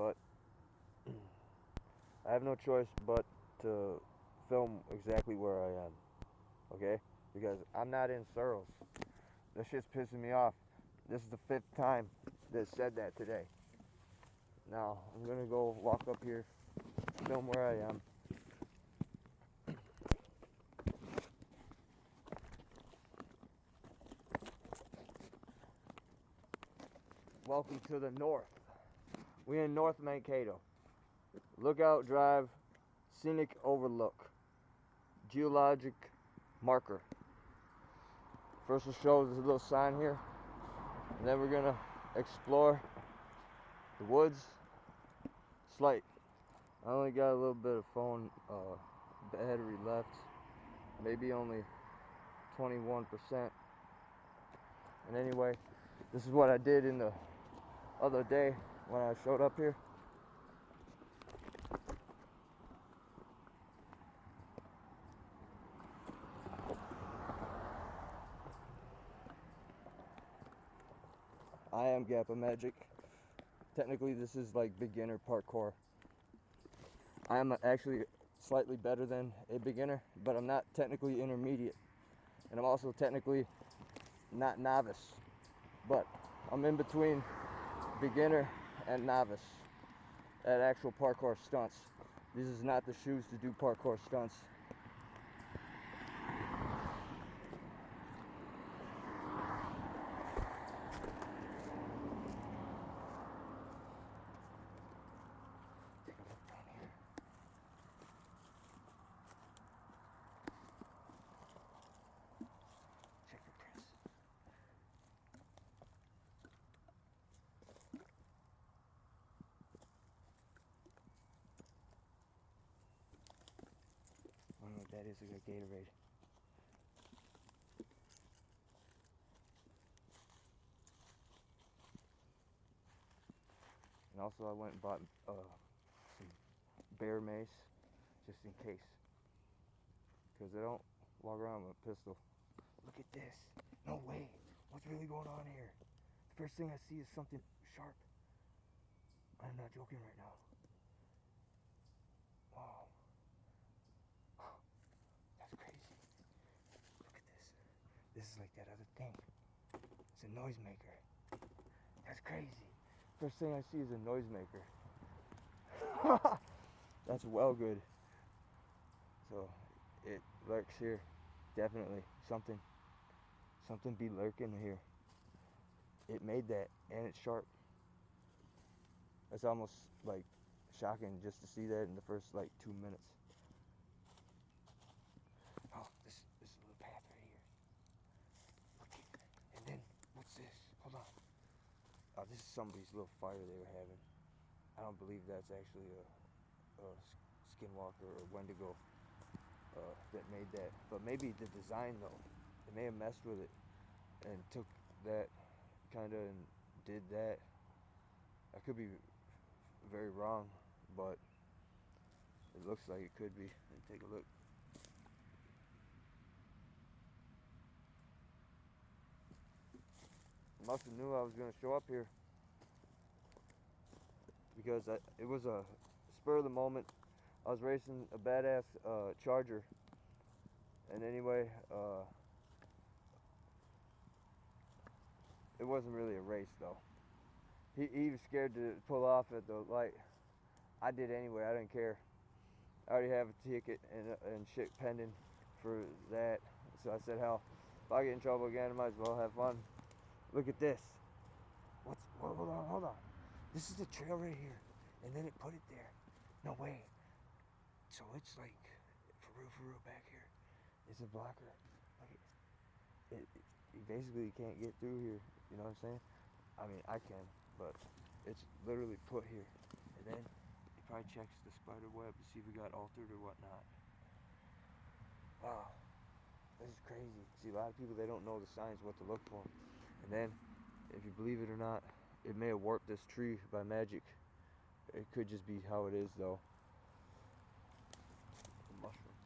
but I have no choice but to film exactly where I am, okay? Because I'm not in Searles. That shit's pissing me off. This is the 5th time that said that today. Now, I'm gonna go walk up here, film where I am. Welcome to the north. We're in North Mankato. Lookout Drive, Scenic Overlook, Geologic Marker. First we'll show this little sign here, and then we're gonna explore the woods. Slight. I only got a little bit of phone battery left, maybe only 21%. And anyway, this is what I did in the other day when I showed up here. I am GappaMagix. Technically this is like beginner parkour. I am actually slightly better than a beginner, but I'm not technically intermediate. And I'm also technically not novice. But I'm in between beginner and novice at actual parkour stunts. This is not the shoes to do parkour stunts. Take a look down here. Check your press. I don't know what that is, like a Gatorade. And also I went and bought some bear mace, just in case. Because I don't walk around with a pistol. Look at this. No way. What's really going on here? The first thing I see is something sharp. I'm not joking right now. Wow. That's crazy. Look at this. This is like that other thing. It's a noisemaker. That's crazy. First thing I see is a noisemaker. That's well good. So it lurks here. Definitely. Something be lurking here. It made that, and it's sharp. It's almost like shocking just to see that in the first like 2 minutes. Oh, this is a little path right here. Look at, and then what's this? Hold on. Oh, this is somebody's little fire they were having. I don't believe that's actually a skinwalker or Wendigo that made that. But maybe the design though. They may have messed with it and took that kind of and did that. I could be very wrong, but it looks like it could be. Let me take a look. I must have knew I was going to show up here because it was a spur of the moment. I was racing a badass Charger, and anyway, it wasn't really a race though. He was scared to pull off at the light. I did anyway. I didn't care. I already have a ticket and shit pending for that. So I said, hell, if I get in trouble again, I might as well have fun. Look at this. Hold on. This is the trail right here. And then it put it there. No way. So it's like, for real back here. It's a blocker. Like, you basically can't get through here. You know what I'm saying? I mean, I can, but it's literally put here. And then it probably checks the spider web to see if we got altered or whatnot. Wow. This is crazy. See, a lot of people, they don't know the signs, what to look for. And then, if you believe it or not, it may have warped this tree by magic. It could just be how it is, though. A mushroom.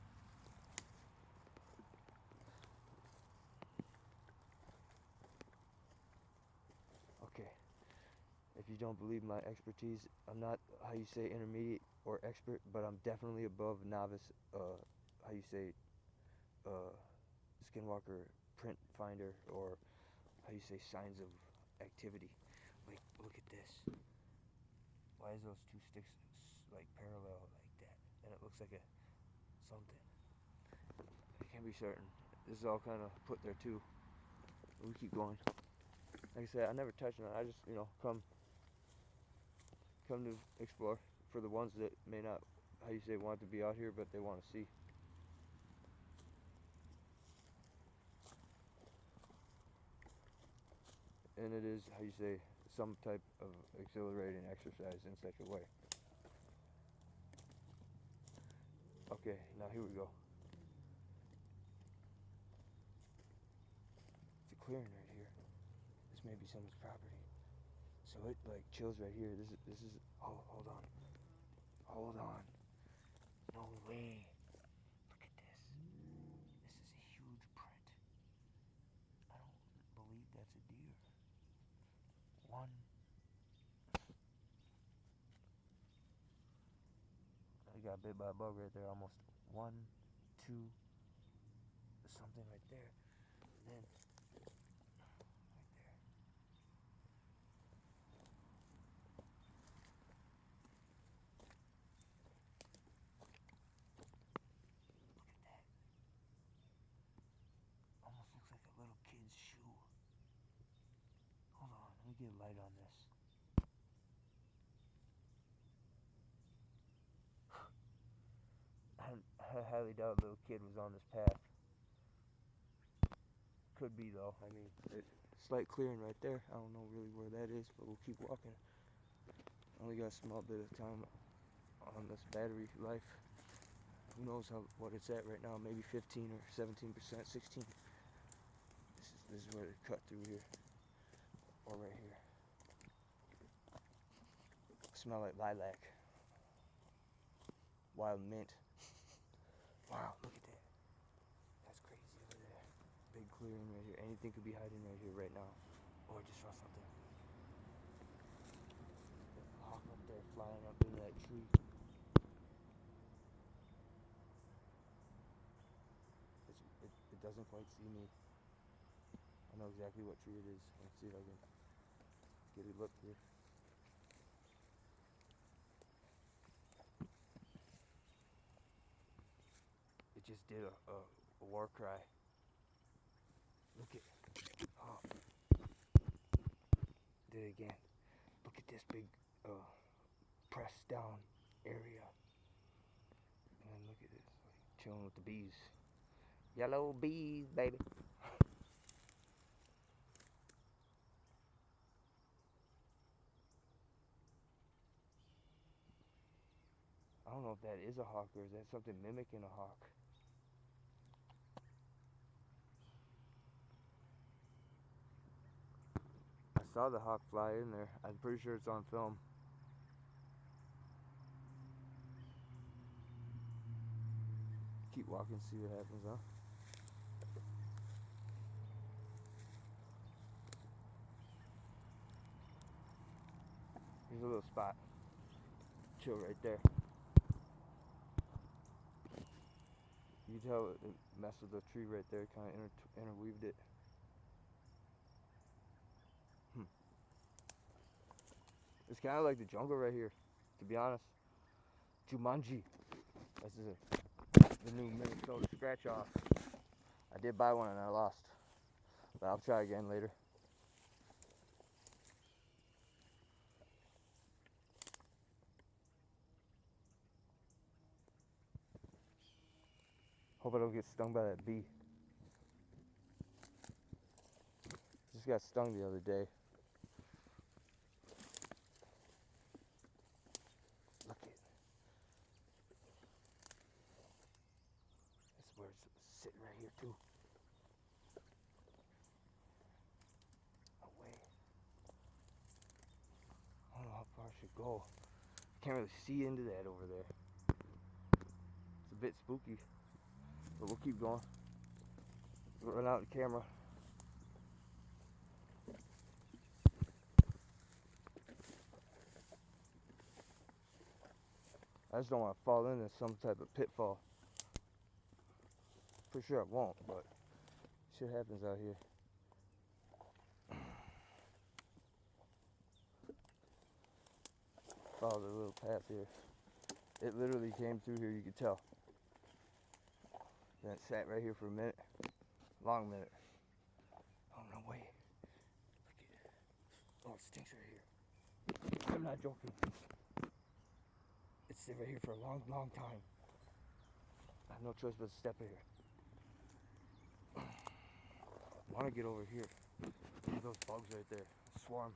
Okay. if you don't believe my expertise, I'm not, how you say, intermediate or expert, but I'm definitely above novice, how you say, skinwalker print finder, or how you say, signs of activity. Like, look at this. Why is those two sticks like parallel like that? And it looks like a something. I can't be certain. This is all kind of put there too. We keep going. Like I said, I never touch them. I just, come to explore for the ones that may not, how you say, want to be out here, but they want to see. And it is, how you say, some type of exhilarating exercise in such a way. Okay, now here we go. It's a clearing right here. This may be someone's property. So it like chills right here. This is. Oh, hold on. Hold on. No way. Look at this. This is a huge print. I don't believe that's a deer. One. I got bit by a bug right there almost. 1, 2, something right there. And then right there. Look at that. Almost looks like a little kid's shoe. Hold on, let me get a light on this. I highly doubt a little kid was on this path. Could be though. I mean, slight clearing right there. I don't know really where that is, but we'll keep walking. Only got a small bit of time on this battery life. Who knows what it's at right now? Maybe 15 or 17%, 16. This is where it cut through here, or right here. Smell like lilac, wild mint. Wow, look at that. That's crazy over there. Big clearing right here. Anything could be hiding right here right now. Or just saw something. Hawk up there flying up into that tree. It doesn't quite see me. I know exactly what tree it is. Let's see if I can get a look here. It just did a war cry. Look at, oh, did it again. Look at this big pressed down area. And then look at this, like chilling with the bees. Yellow bees, baby. I don't know if that is a hawk or is that something mimicking a hawk. I saw the hawk fly in there. I'm pretty sure it's on film. Keep walking, see what happens, huh? Here's a little spot. Chill right there. You can tell it messed with the tree right there, kind of interweaved it. It's kind of like the jungle right here, to be honest. Jumanji. This is the new Minnesota scratch off. I did buy one and I lost, but I'll try again later. Hope I don't get stung by that bee. Just got stung the other day. Look at it. This bird's sitting right here too. Away. I don't know how far I should go. Can't really see into that over there. It's a bit spooky, but we'll keep going. We'll run out the camera. I just don't want to fall into some type of pitfall. For sure I won't, but shit happens out here. Follow the little path here. It literally came through here, you could tell. Then it sat right here for a minute. Long minute. Oh, no way. Look at it. Oh, it stinks right here. I'm not joking. It's stayed right here for a long, long time. I have no choice but to step in here. I want to get over here. Look at those bugs right there. Swarm.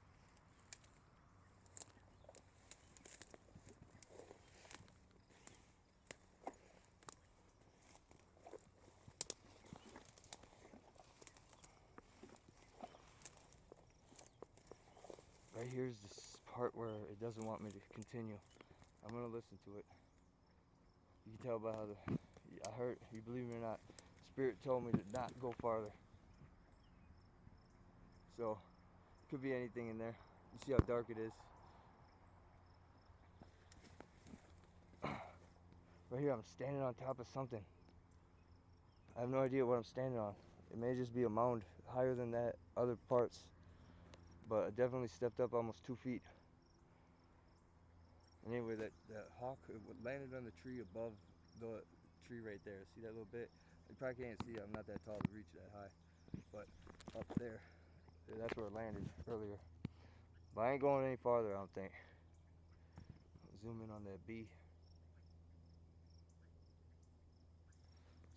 Right here's this part where it doesn't want me to continue. I'm gonna listen to it. You can tell by how I heard, you believe me or not, Spirit told me to not go farther. So, could be anything in there. You see how dark it is. Right here, I'm standing on top of something. I have no idea what I'm standing on. It may just be a mound higher than that other parts. But I definitely stepped up almost 2 feet. Anyway, that hawk landed on the tree above the tree right there. See that little bit? You probably can't see it. I'm not that tall to reach that high. But up there, that's where it landed earlier. But I ain't going any farther, I don't think. Zoom in on that bee.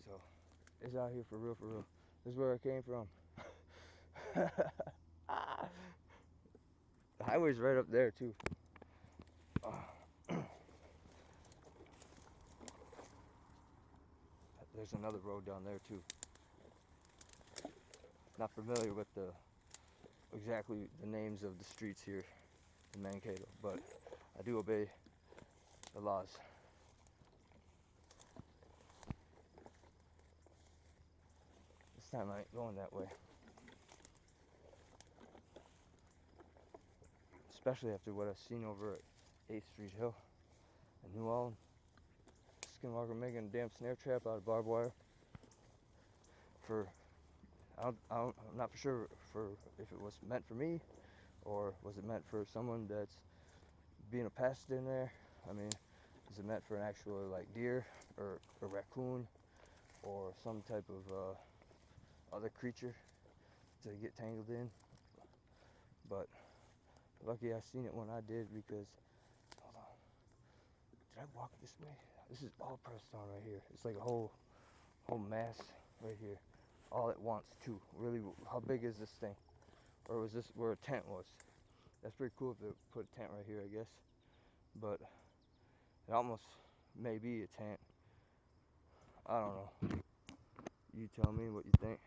So, it's out here for real, for real. This is where it came from. The highway's right up there, too. There's another road down there, too. Not familiar with exactly the names of the streets here in Mankato, but I do obey the laws. This time I ain't going that way. Especially after what I've seen over at 8th Street Hill in New Orleans. Skinwalker making a damn snare trap out of barbed wire. I'm not for sure if it was meant for me, or was it meant for someone that's being a pest in there. I mean, is it meant for an actual like deer or a raccoon or some type of other creature to get tangled in? But lucky I seen it when I did, because hold on, did I walk this way? This is all pressed on right here. It's like a whole mass right here, all at once too. Really, how big is this thing? Or was this where a tent was? That's pretty cool to put a tent right here, I guess. But it almost may be a tent. I don't know. You tell me what you think.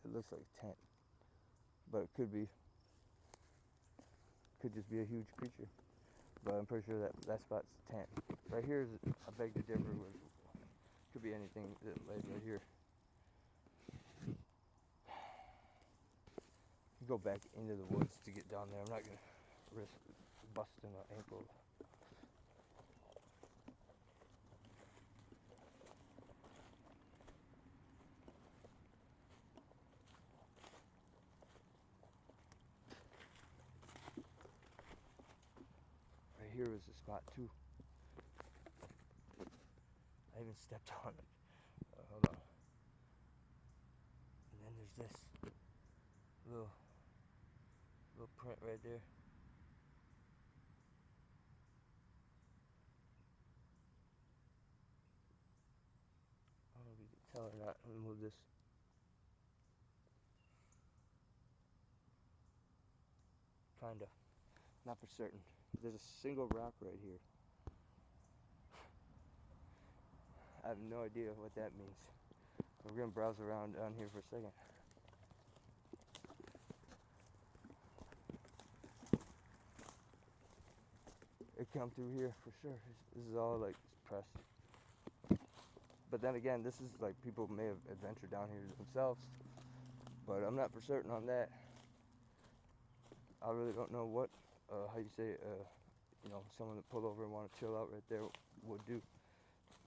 It looks like a tent, but it could be. Could just be a huge creature. But I'm pretty sure that spot's a tent. Right here is, I beg to differ with. Could be anything that lays right here. Go back into the woods to get down there. I'm not gonna risk busting my ankle. Right here is the spot too. I even stepped on it. Hold on. And then there's this little print right there. I don't know if you can tell or not. Let me move this. Kinda. Not for certain. There's a single rock right here. I have no idea what that means. We're gonna browse around down here for a second. It come through here for sure. This is all like pressed. But then again, this is like people may have adventured down here themselves. But I'm not for certain on that. I really don't know what, how you say, you know, someone that pulled over and want to chill out right there would do.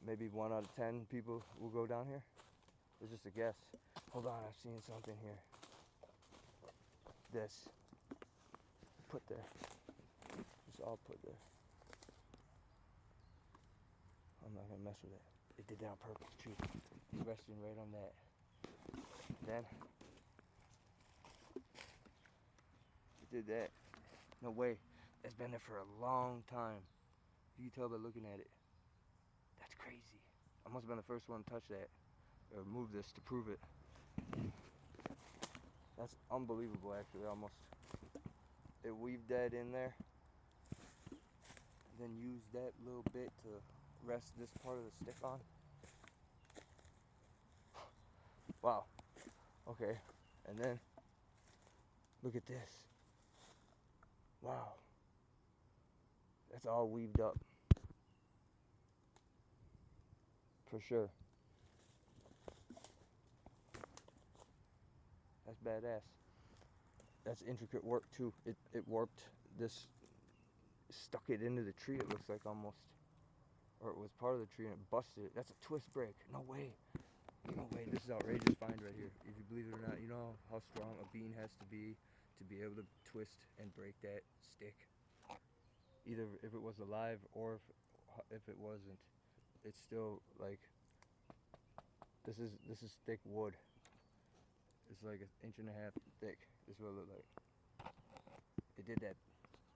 Maybe 1 out of 10 people will go down here. It's just a guess. Hold on, I've seen something here. This. Put there. Just all put there. I'm not gonna mess with it. It did that on purpose too. Resting right on that. Then it did that. No way. It's been there for a long time. You can tell by looking at it. That's crazy. I must have been the first one to touch that or move this to prove it. That's unbelievable, actually. Almost. It weaved that in there. Then used that little bit to rest this part of the stick on. Wow. Okay. And then look at this. Wow. That's all weaved up. For sure. That's badass. That's intricate work too. It warped this, stuck it into the tree, it looks like almost. Or it was part of the tree and it busted it. That's a twist break. No way. No way. This is outrageous find right here. If you believe it or not, you know how strong a bean has to be able to twist and break that stick. Either if it was alive or if it wasn't. It's still like, this is thick wood. It's like 1.5 inches thick. This is what it looked like. It did that.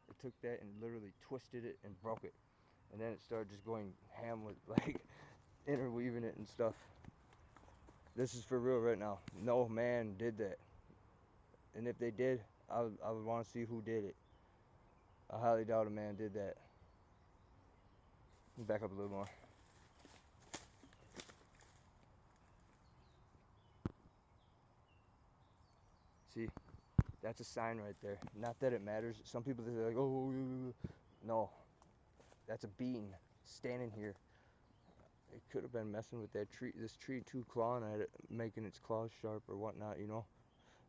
It took that and literally twisted it and broke it. And then it started just going ham with like interweaving it and stuff. This is for real right now. No man did that. And if they did, I would want to see who did it. I highly doubt a man did that. Let me back up a little more. See, that's a sign right there. Not that it matters. Some people they're like, oh, no. That's a bean standing here. It could have been messing with that tree, this tree too, clawing at it, making its claws sharp or whatnot, you know.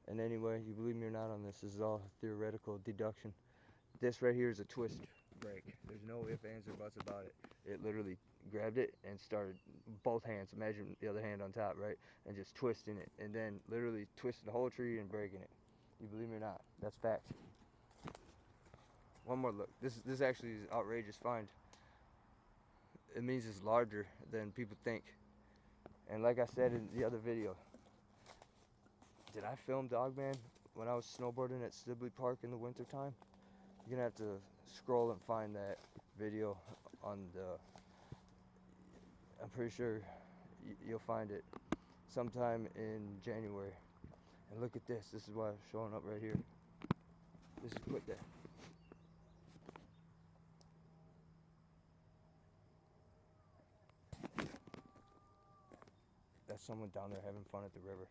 And anyway, you believe me or not on this is all theoretical deduction. This right here is a twist break. There's no ifs, ands, or buts about it. It literally grabbed it and started both hands, imagine the other hand on top, right? And just twisting it, and then literally twisted the whole tree and breaking it. You believe me or not? That's fact. One more look. This actually is an outrageous find. It means it's larger than people think. And like I said in the other video, did I film Dogman when I was snowboarding at Sibley Park in the wintertime? You're gonna have to scroll and find that video on the, I'm pretty sure you'll find it sometime in January. And look at this. This is why I'm showing up right here. This is put there. That's someone down there having fun at the river.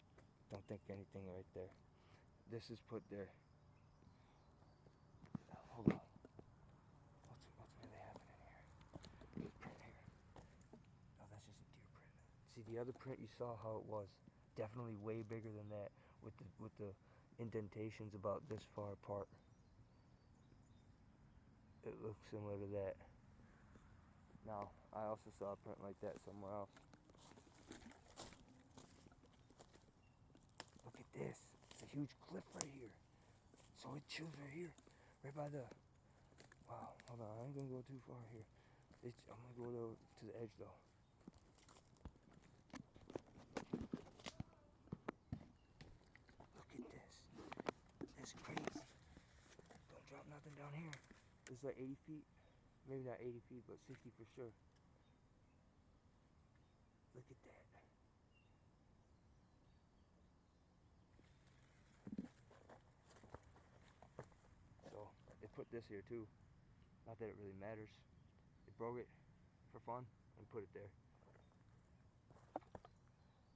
Don't think anything right there. This is put there. Hold on. What's really happening here? Print here. Oh, that's just a deer print. See, the other print you saw how it was. Definitely way bigger than that with the indentations about this far apart. It looks similar to that. Now, I also saw a print like that somewhere else. Look at this. It's a huge cliff right here. So it chills right here. Right by the... Wow, hold on. I ain't gonna go too far here. I'm gonna go to the edge though. Look at this. That's crazy. Don't drop nothing down here. It's like 80 feet. Maybe not 80 feet, but 60 for sure. Look at that. So, they put this here too. Not that it really matters. They broke it for fun and put it there.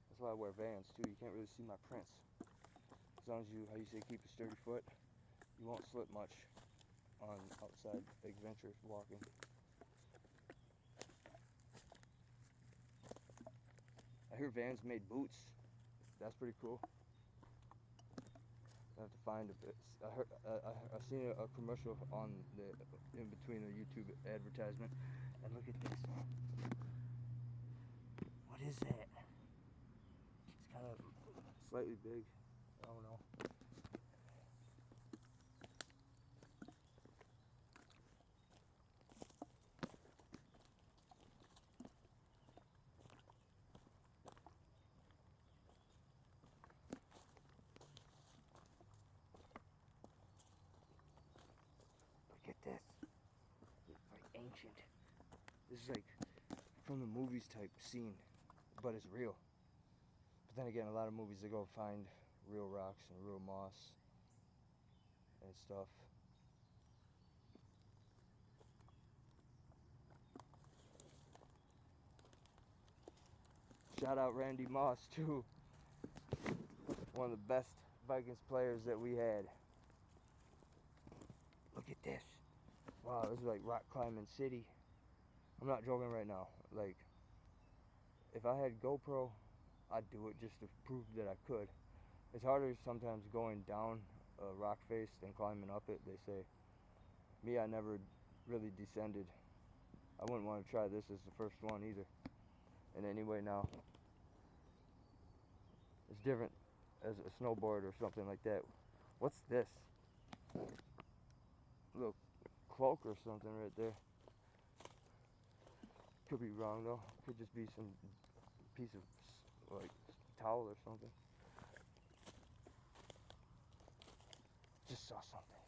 That's why I wear Vans too. You can't really see my prints. As long as you, how you say, keep a sturdy foot, you won't slip much on outside adventure walking. I hear Vans made boots. That's pretty cool. I have to find if it's. I seen a commercial on the in between a YouTube advertisement, and look at this. What is that? It's kind of slightly big. I don't know. Look at this. It's like ancient. This is like from the movies type scene, but it's real. But then again, a lot of movies they go find real rocks and real moss and stuff. Shout out Randy Moss too. One of the best Vikings players that we had. Look at this. Wow, this is like rock climbing city. I'm not joking right now. Like, if I had GoPro, I'd do it just to prove that I could. It's harder sometimes going down a rock face than climbing up it, they say. Me, I never really descended. I wouldn't want to try this as the first one either. And anyway, now, it's different as a snowboard or something like that. What's this? Little cloak or something right there. Could be wrong though. Could just be some piece of like towel or something. Just saw something.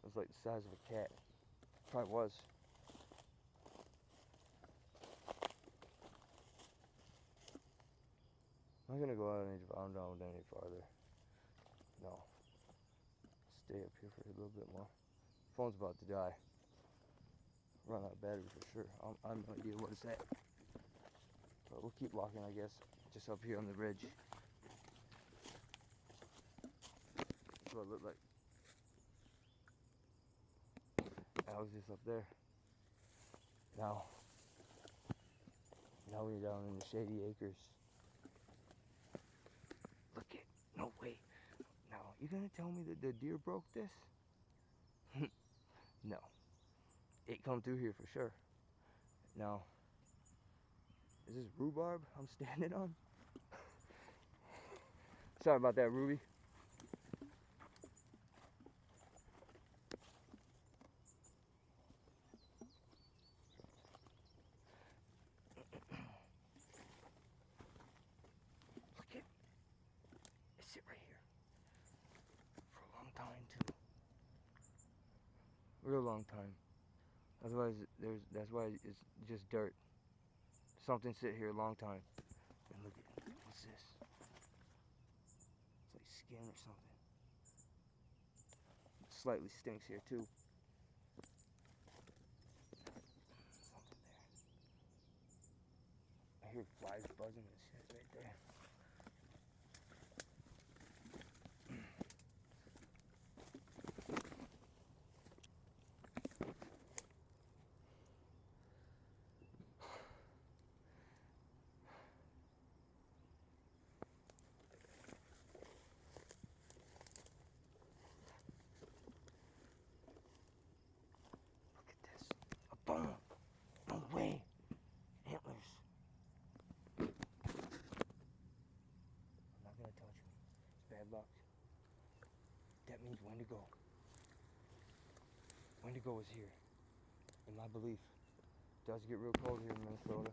It was like the size of a cat. Probably was. I'm not gonna go out any farther. No. Stay up here for a little bit more. Phone's about to die. Run out of battery for sure. I have no idea what it's at. But we'll keep walking, I guess. Just up here on the ridge. That's what it looked like. I was just up there. Now we're down in the shady acres. Look it. No way. Now, you gonna tell me that the deer broke this? No. It come through here for sure. Now, is this rhubarb I'm standing on? Sorry about that, Ruby. Look it. It's sit right here. For a long time too. Real long time. That's why it's just dirt. Something sit here a long time. And look at it. What's this? It's like skin or something. It slightly stinks here too. Something there. I hear flies buzzing and shit right there. Boom! No way! Antlers. I'm not gonna touch them. It's bad luck. That means Wendigo. Wendigo is here. In my belief. It does get real cold here in Minnesota.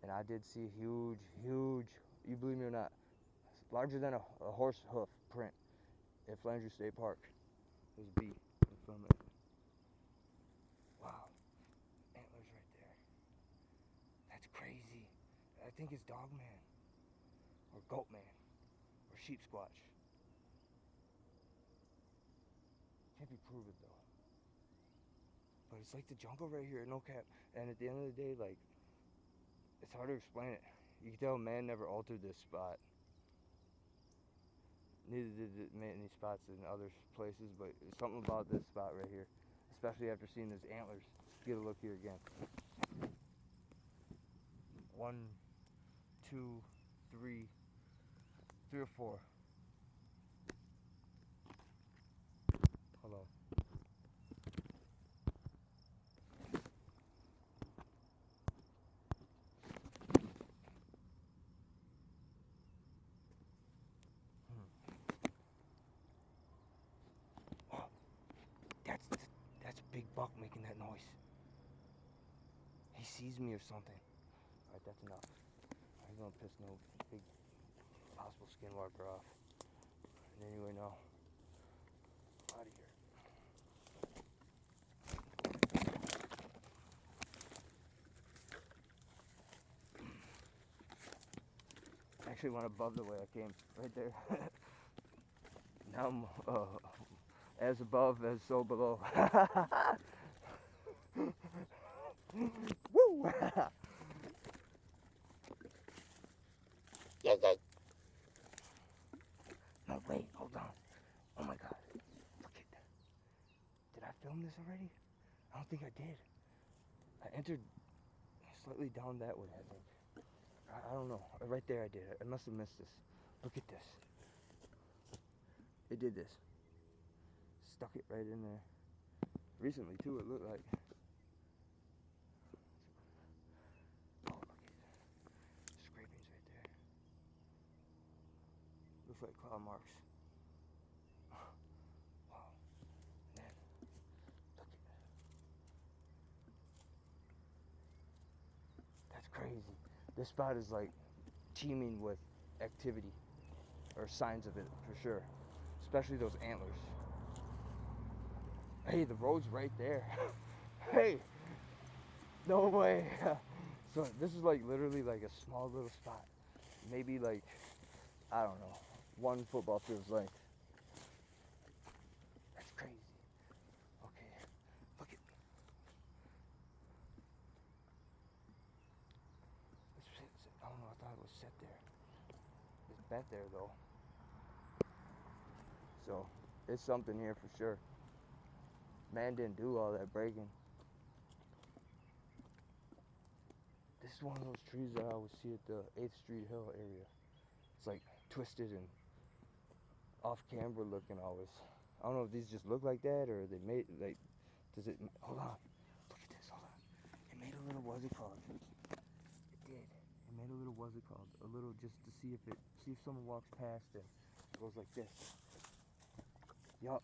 And I did see a huge, you believe me or not, larger than a horse hoof print at Flandreau State Park. There's a bee in front of it. Wow. Antlers right there. That's crazy. I think it's Dog Man. Or Goat Man. Or Sheep Squatch. Can't be proven though. But it's like the jungle right here, no cap. And at the end of the day, like, it's hard to explain it. You can tell man never altered this spot. Neither did many spots in other places, but it's something about this spot right here. Especially after seeing his antlers. Get a look here again. 1, 2, 3, 3 or 4. buck making that noise. He sees me or something. Alright, that's enough. I'm gonna piss no big possible skinwalker off. And anyway, no. Out of here. Actually went above the way I came, right there. Now I'm as above as so below. Woo! Yay, yay! No, wait, hold on. Oh my god. Look at that. Did I film this already? I don't think I did. I entered slightly down that way, I think. I don't know. Right there I did. I must have missed this. Look at this. It did this. Stuck it right in there. Recently too, it looked like. Oh, look at it. Scrapings right there. Looks like claw marks. Wow. And then, look at that. That's crazy. This spot is like teeming with activity. Or signs of it, for sure. Especially those antlers. Hey, the road's right there. Hey! No way! So this is like literally like a small little spot. Maybe like, I don't know, 1 football field's length. That's crazy. Okay, look at. I don't know, I thought it was set there. It's bent there though. So, it's something here for sure. Man didn't do all that breaking. This is one of those trees that I always see at the 8th Street Hill area. It's like twisted and off camera looking always. I don't know if these just look like that or they made like, does it, hold on. Look at this, hold on. It made a little, what's it called? It did. It made a little, what's it called? A little just to see if someone walks past and it goes like this. Yup.